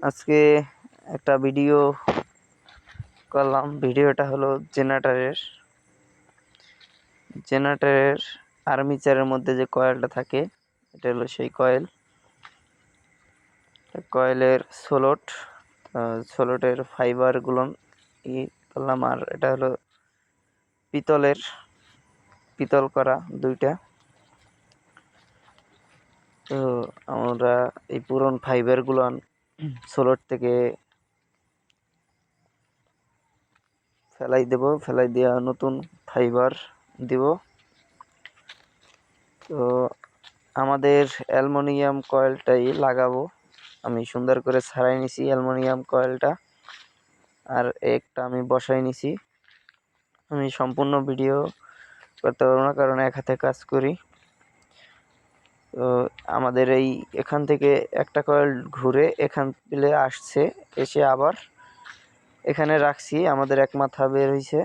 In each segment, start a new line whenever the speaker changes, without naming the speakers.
আজকে একটা ভিডিও করলাম। ভিডিওটা হলো জেনারেটরের আর্মিচারের মধ্যে যে কয়েলটা থাকে, এটা হলো সেই কয়েলের সোলটের ফাইবারগুলো করলাম। আর এটা হলো পিতল করা দুইটা। তো আমরা এই পুরন ফাইবারগুলো সোলট থেকে ফেলাই দেওয়া নতুন ফাইবার দিব। তো আমাদের অ্যালুমিনিয়াম কয়েলটাই লাগাবো। আমি সুন্দর করে ছাড়াই নিছি অ্যালুমিনিয়াম কয়েলটা, আর একটা আমি বসাই নিছি। আমি সম্পূর্ণ ভিডিও করতে পারবো না, কারণ এক হাতে কাজ করি। তো আমাদের এখান থেকে একটা কয়েল ঘুরে এখান পেলে আসছে, এসে আবার এখানে রাখছি। আমাদের এক মাথা বের হয়েছে।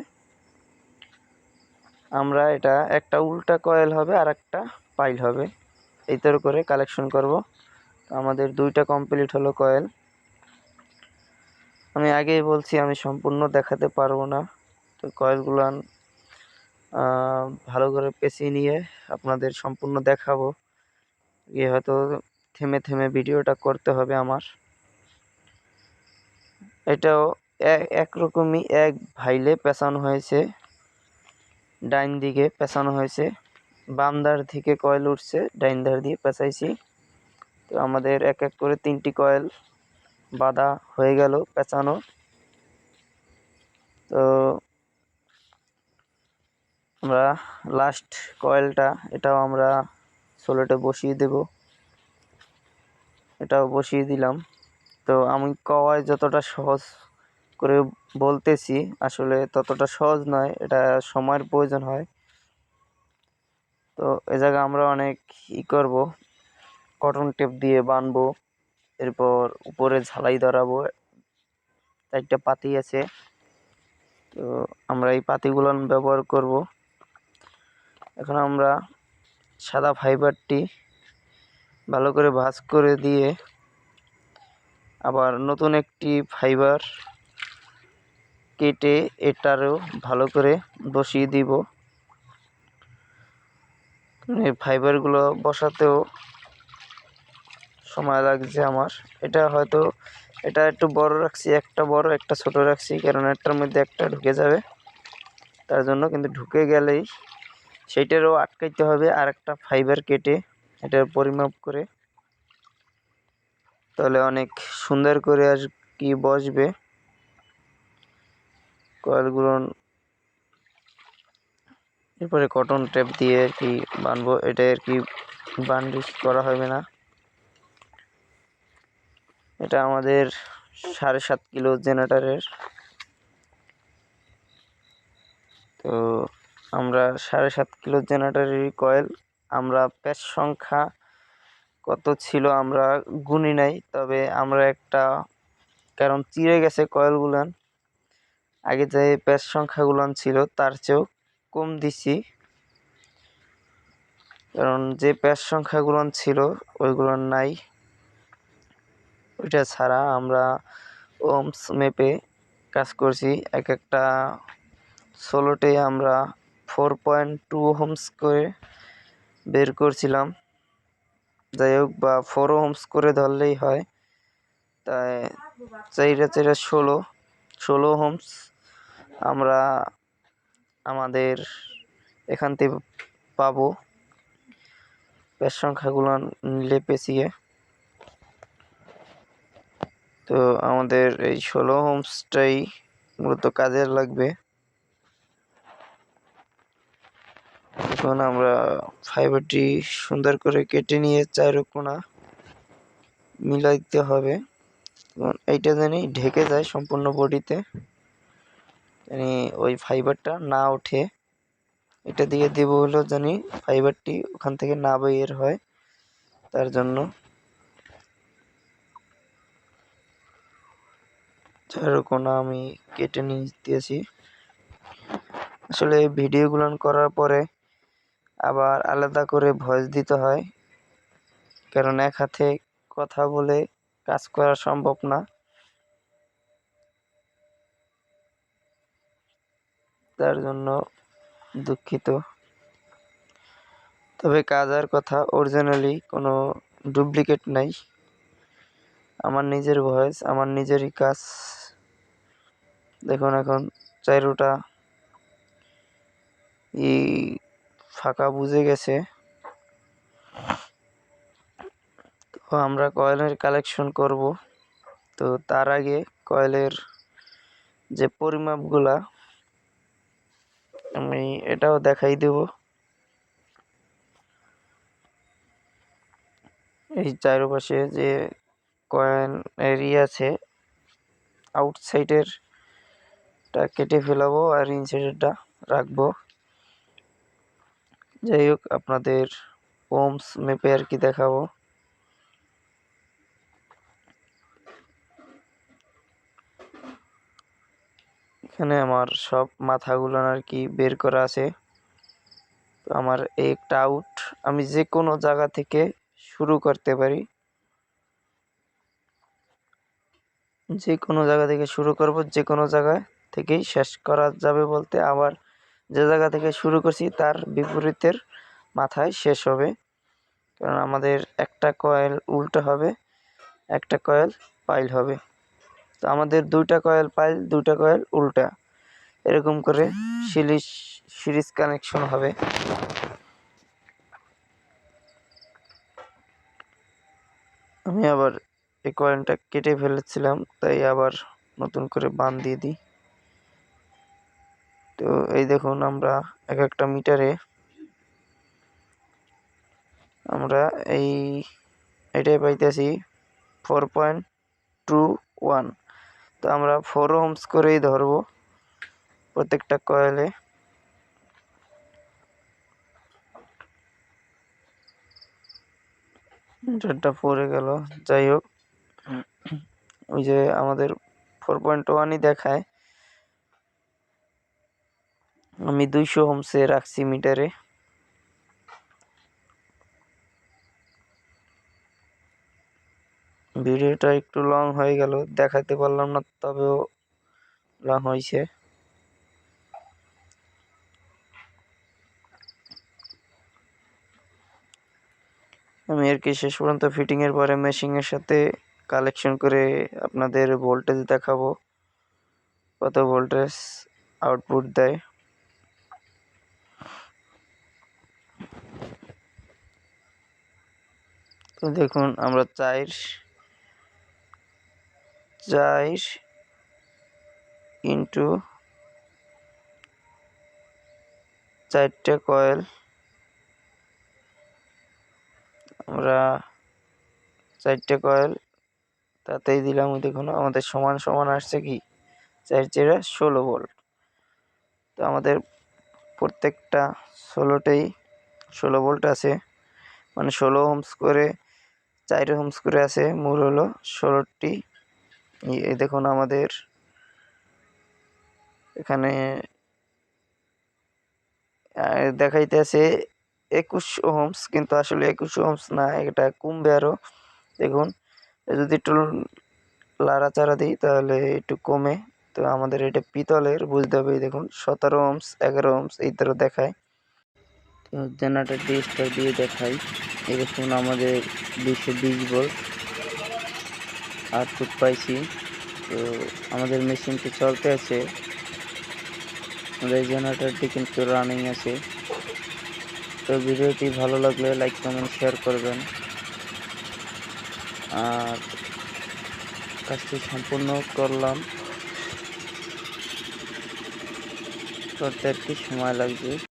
আমরা এটা একটা উল্টা কয়েল হবে আর একটা পাইল হবে, এই তোর করে কালেকশন করব। আমাদের দুইটা কমপ্লিট হলো কয়েল। আমি আগেই বলছি আমি সম্পূর্ণ দেখাতে পারবো না। তো কয়েলগুলো ভালো করে পেঁচিয়ে নিয়ে আপনাদের সম্পূর্ণ দেখাবো। হয়তো থেমে থেমে ভিডিওটা করতে হবে আমার। এটাও একরকমই এক ভাইলে পেঁচানো হয়েছে, ডাইন দিকে পেঁচানো হয়েছে। বাম ধার থেকে কয়েল উঠছে, ডাইন ধার দিয়ে পেঁচাইছি। তো আমাদের এক এক করে 3টি কয়েল বাঁধা হয়ে গেল পেঁচানো। তো আমরা লাস্ট কয়েলটা এটাও আমরা সোলেটে বসিয়ে দেব। এটাও বসিয়ে দিলাম। তো আমি কওয়ায় যতটা সহজ করে বলতেছি, আসলে ততটা সহজ নয়, এটা সময়ের প্রয়োজন হয়। তো এ জায়গায় আমরা অনেক করব, কটন টেপ দিয়ে বানবো, এরপর উপরে ঝালাই ধরাবো। একটা পাতি আছে, তো আমরা এই পাতিগুলো ব্যবহার করব। এখন আমরা সাদা ফাইবারটি ভালো করে ভাঁজ করে দিয়ে আবার নতুন একটি ফাইবার কেটে এটারও ভালো করে বসিয়ে দিব। এই ফাইবারগুলো বসাতেও সময় লাগছে আমার। এটা একটু বড় রাখছি, একটা বড় একটা ছোট রাখছি, কারণ একটার মধ্যে একটা ঢুকে যাবে। তার জন্য কিন্তু ঢুকে গেলেই সেইটারও আটকাইতে হবে আর একটা ফাইবার কেটে এটার পরিমাপ করে, তাহলে অনেক সুন্দর করে আর কি বসবে কয়েলগুলো। এরপরে কটন টেপ দিয়ে আর কি বানবো, এটা আর কি বান্ডিশ করা হবে না। এটা আমাদের 7.5 কিলো জেনারেটরের। তো আমরা 7.5 কিলো জেনারেটরের কয়েল, আমরা প্যাচ সংখ্যা কত ছিল আমরা গুনি নাই, তবে আমরা একটা, কারণ চিড়ে গেছে কয়েলগুলান, আগে যে প্যাচ সংখ্যাগুলান ছিল তার চেয়েও কম দিছি। কারণ যে প্যাচ সংখ্যাগুলান ছিল ওইগুলান নাই। ওইটা ছাড়া আমরা ওহমস মেপে কাজ করছি। এক একটা সোলোটে আমরা 4.2 ওহমস করে বের করছিলাম। যাই হোক, বা 4 ওহমস করে ধরলেই হয়। তাই 4 16 ওহমস আমরা আমাদের এখান থেকে পাবো প্যাচ সংখ্যাগুলো নিলে পেঁচিয়ে। তো আমাদের এই 16 ওহমসটাই মূলত কাজে লাগবে। এখন আমরা ফাইবারটি সুন্দর করে কেটে নিয়ে 4 কোণা মিলাইতে হবে। এইটা জানি ঢেকে যায় সম্পূর্ণ বডিতে, জানি ওই ফাইবারটা না ওঠে। এটা দিয়ে দেব হলো জানি ফাইবারটি ওখান থেকে না বের হয়, তার জন্য। 4 কোণা আমি কেটে নিতেছি। আসলে ভিডিওগুলো করার পরে আবার আলাদা করে ভয়েস দিতে হয়, কারণ এক হাতে কথা বলে কাজ করা সম্ভব না, তার জন্য দুঃখিত। তবে কাজের কথা অরিজিনালি কোনো ডুপ্লিকেট নাই, আমার নিজের ভয়েস, আমার নিজেরই কাজ। দেখুন এখন চাইরোটা ফাঁকা বুঝে গেছে। তো আমরা কয়েলের কালেকশন করব, তো তার আগে কয়েলের যে পরিমাপগুলা আমি এটাও দেখাই দেব। এই চারপাশে যে কয়েল এরিয়া আছে, আউটসাইডের টা কেটে ফেলাবো আর ইনসাইডেরটা রাখবো। যাই হোক, আপনাদের ওমস মেপে আর কি দেখাবো। এখানে আমার সব মাথাগুলো আর কি বের করা আছে। তো আমার এই একটা আউট, আমি যে কোনো জায়গা থেকে শুরু করতে পারি, যে কোনো জায়গা থেকে শুরু করব, যে কোনো জায়গা থেকেই শেষ করা যাবে বলতে, আবার যে জায়গা থেকে শুরু করছি তার বিপরীতের মাথায় শেষ হবে। কারণ আমাদের একটা কয়েল উল্টো হবে, একটা কয়েল পাইল হবে। তো আমাদের দুইটা কয়েল পাইল, দুইটা কয়েল উল্টা, এরকম করে সিরিজ কানেকশন হবে। আমি আবার এই কয়েলটা কেটে ফেলেছিলাম, তাই আবার নতুন করে বাঁধ দিয়ে দিই। তো এই দেখুন, আমরা এক একটা মিটারে আমরা এটাই পাইতেছি 4.21। তো আমরা 4 ওহমস করেই ধরবো প্রত্যেকটা কয়েলে। মিটারটা পড়ে গেল। যাই হোক, ওই যে আমাদের 4.1ই দেখায়, আমি 200 ওহমসে রাখছি মিটারে। ভিডিওটা একটু লং হয়ে গেল, দেখাতে পারলাম না, তবেও লং হয়েছে। আমি আর কি শেষ পর্যন্ত ফিটিং এর পরে মেশিং এর সাথে কালেকশন করে আপনাদের ভোল্টেজ দেখাবো, কত ভোল্টেজ আউটপুট দেয়। তো দেখুন, আমরা 4 ইন্টু 4টে কয়েল, আমরা 4টে কয়েল তাতেই দিলাম। দেখুন আমাদের সমান সমান আসছে কি 4 × 16 ভোল্ট। তো আমাদের প্রত্যেকটা 16টেই 16 ভোল্ট আছে, মানে 16 ওহমস করে 4 ওহমস করে আছে, মূল হলো 16টি। এই দেখুন আমাদের এখানে দেখাইতে আছে 21 ওহমস, কিন্তু আসলে 21 ওহমস না, এটা কমবে আরো। দেখুন যদি একটু লাড়াচাড়া দিই তাহলে একটু কমে। তো আমাদের এটা পিতলের, বুঝতে হবে। দেখুন 17 ওহমস, 11 ওহমস এই ধরো দেখায়। তো জেনারেটর ডিস্টার দিয়ে দেখাই। এই দেখুন আমাদের 220 ভোল্ট আউটপুট পাইছি। তো আমাদের মেশিনটি চলতে আছে, আমাদের জেনারেটরটি কিন্তু রানিং আছে। তো ভিডিওটি ভালো লাগলে লাইক কমেন্ট শেয়ার করবেন, আর কাজটি সম্পূর্ণ করলাম, করতে আর কি সময় লাগবে।